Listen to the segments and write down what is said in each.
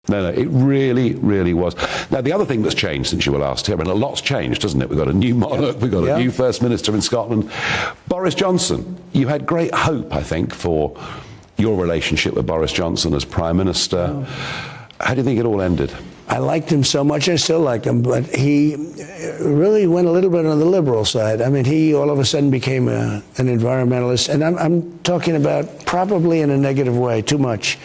No, it really, really was. Now, the other thing that's changed since you were last here, and a lot's changed, hasn't it? We've got a new monarch, we've got a new First Minister in Scotland. Boris Johnson, you had great hope, I think, for your relationship with Boris Johnson as Prime Minister. How do you think it all ended? I liked him so much, I still like him, but he really went a little bit on the liberal side. I mean, he all of a sudden became an environmentalist, and I'm talking about probably in a negative way, too much.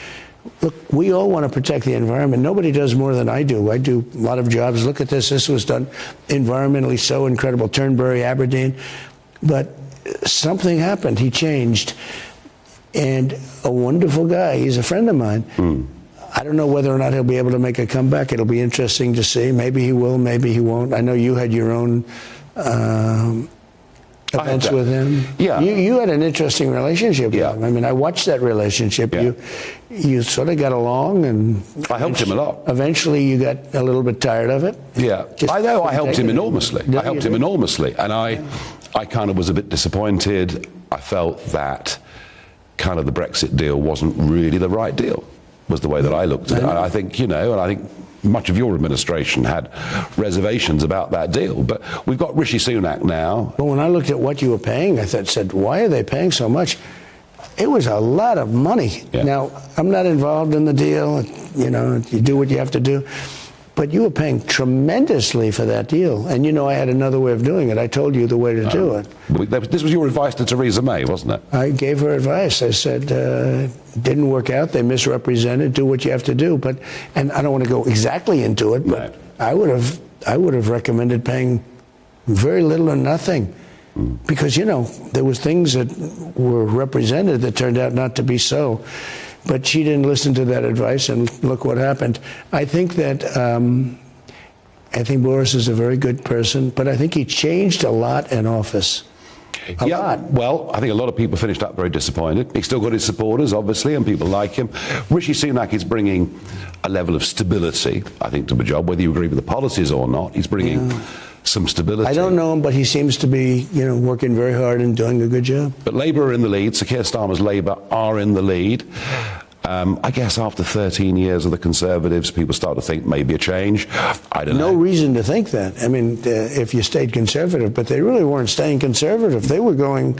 Look, we all want to protect the environment. Nobody does more than I do. I do a lot of jobs. Look at this. This was done environmentally so incredible. Turnberry, Aberdeen. But something happened. He changed. And a wonderful guy. He's a friend of mine. I don't know whether or not he'll be able to make a comeback. It'll be interesting to see. Maybe he will, maybe he won't. I know you had your own events with him. Yeah. You had an interesting relationship with him. I mean, I watched that relationship. Yeah. You sort of got along, and I helped him a lot. Eventually, you got a little bit tired of it. Yeah, I know. I helped him enormously. No, I helped him enormously, and I kind of was a bit disappointed. I felt that kind of the Brexit deal wasn't really the right deal, was the way that I looked at it. I think, and I think much of your administration had reservations about that deal. But we've got Rishi Sunak now. Well, when I looked at what you were paying, I said, why are they paying so much? It was a lot of money. Yeah. Now, I'm not involved in the deal. You do what you have to do. But you were paying tremendously for that deal. And I had another way of doing it. I told you the way to do it. This was your advice to Theresa May, wasn't it? I gave her advice. I said, didn't work out. They misrepresented. Do what you have to do. And I don't want to go exactly into it, but I would have recommended paying very little or nothing. Because, there was things that were represented that turned out not to be so. But she didn't listen to that advice, and look what happened. I think that I think Boris is a very good person, but I think he changed a lot in office. A lot. Well, I think a lot of people finished up very disappointed. He's still got his supporters, obviously, and people like him. Rishi Sunak is bringing a level of stability, I think, to the job. Whether you agree with the policies or not, he's bringing some stability. I don't know him, but he seems to be, working very hard and doing a good job. But Labour are in the lead. Sir Keir Starmer's Labour are in the lead. I guess after 13 years of the Conservatives, people start to think maybe a change. I don't know. No reason to think that. I mean, if you stayed Conservative, but they really weren't staying Conservative. They were going,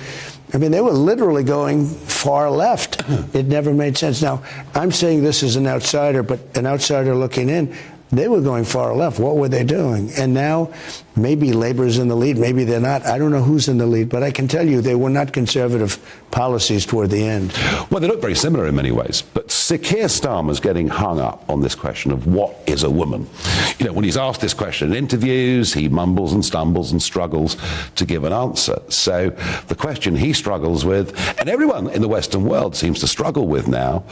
they were literally going far left. It never made sense. Now, I'm saying this as an outsider, but an outsider looking in, they were going far left. What were they doing? And now, maybe Labour's in the lead, maybe they're not. I don't know who's in the lead, but I can tell you they were not conservative policies toward the end. Well, they look very similar in many ways, but Sir Keir Starmer's getting hung up on this question of what is a woman. When he's asked this question in interviews, he mumbles and stumbles and struggles to give an answer. So the question he struggles with, and everyone in the Western world seems to struggle with now,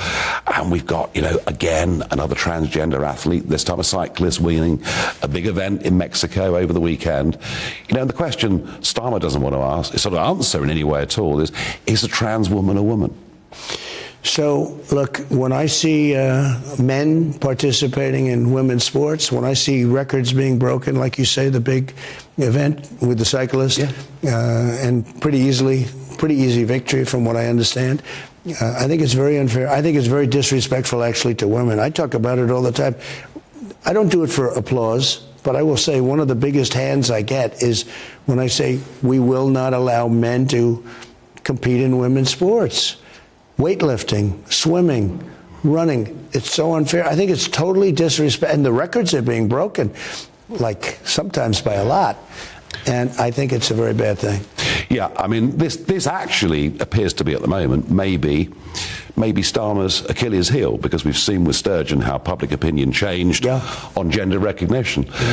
and we've got, again, another transgender athlete, this time a cyclist winning a big event in Mexico over the weekend. And the question Starmer doesn't want to answer in any way at all is a trans woman a woman? So, look, when I see men participating in women's sports, when I see records being broken, like you say, the big event with the cyclist, and pretty easy victory from what I understand, I think it's very unfair. I think it's very disrespectful, actually, to women. I talk about it all the time. I don't do it for applause, but I will say one of the biggest hands I get is when I say we will not allow men to compete in women's sports. Weightlifting, swimming, running. It's so unfair. I think it's totally disrespectful. And the records are being broken, like sometimes by a lot. And I think it's a very bad thing. Yeah, this actually appears to be at the moment maybe Starmer's Achilles heel, because we've seen with Sturgeon how public opinion changed on gender recognition.